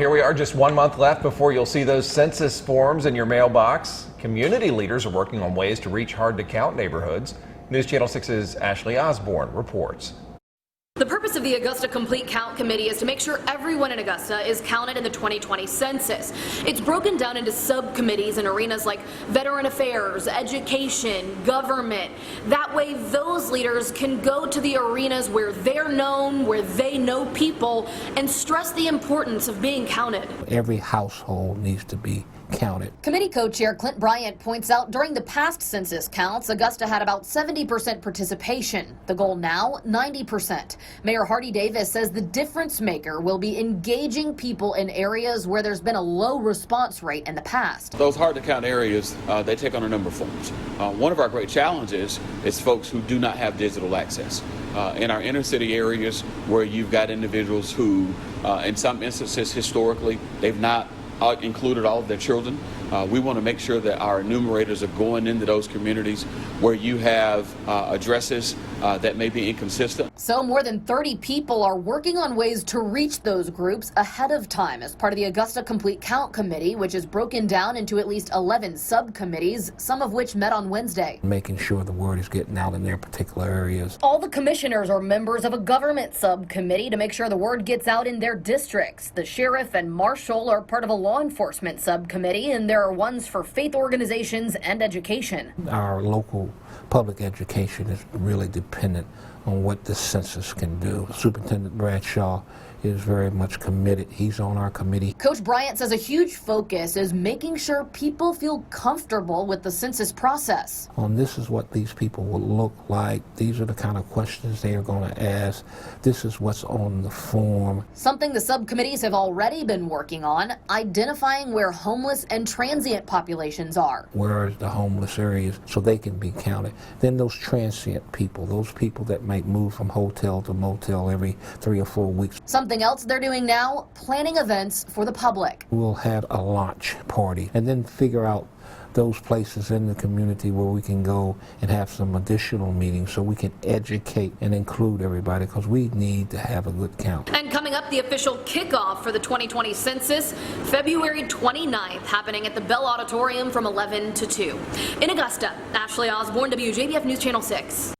Here we are, just 1 month left before you'll see those census forms in your mailbox. Community leaders are working on ways to reach hard-to-count neighborhoods. News Channel 6's Ashley Osborne reports. The purpose of the Augusta Complete Count Committee is to make sure everyone in Augusta is counted in the 2020 census. It's broken down into subcommittees in arenas like veteran affairs, education, government. That way those leaders can go to the arenas where they're known, where they know people, and stress the importance of being counted. Every household needs to be counted. Committee co-chair Clint Bryant points out during the past census counts, Augusta had about 70% participation. The goal now, 90%. Mayor Hardy Davis says the difference maker will be engaging people in areas where there's been a low response rate in the past. Those hard to count areas, they take on a number of forms. One of our great challenges is folks who do not have digital access. In our inner city areas where you've got individuals who, in some instances historically, they've not included all of their children. We want to make sure that our enumerators are going into those communities where you have addresses that may be inconsistent. So more than 30 people are working on ways to reach those groups ahead of time as part of the Augusta Complete Count Committee, which is broken down into at least 11 subcommittees, some of which met on Wednesday. Making sure the word is getting out in their particular areas. All the commissioners are members of a government subcommittee to make sure the word gets out in their districts. The sheriff and marshal are part of a law enforcement subcommittee, and there are ones for faith organizations and education. Our local public education is really dependent on what the census can do. Superintendent Bradshaw is very much committed. He's on our committee. Coach Bryant says a huge focus is making sure people feel comfortable with the census process. This is what these people will look like. These are the kind of questions they are going to ask. This is what's on the form. Something the subcommittees have already been working on, identifying where homeless and transient populations are. Where is the homeless areas so they can be counted. Then those transient people, those people that might move from hotel to motel every 3 or 4 weeks. Something else they're doing now, planning events for the public. We'll have a launch party and then figure out those places in the community where we can go and have some additional meetings so we can educate and include everybody, because we need to have a good count. And coming up, the official kickoff for the 2020 census, February 29th, happening at the Bell Auditorium from 11 to 2. In Augusta, Ashley Osborne, WJBF News Channel 6.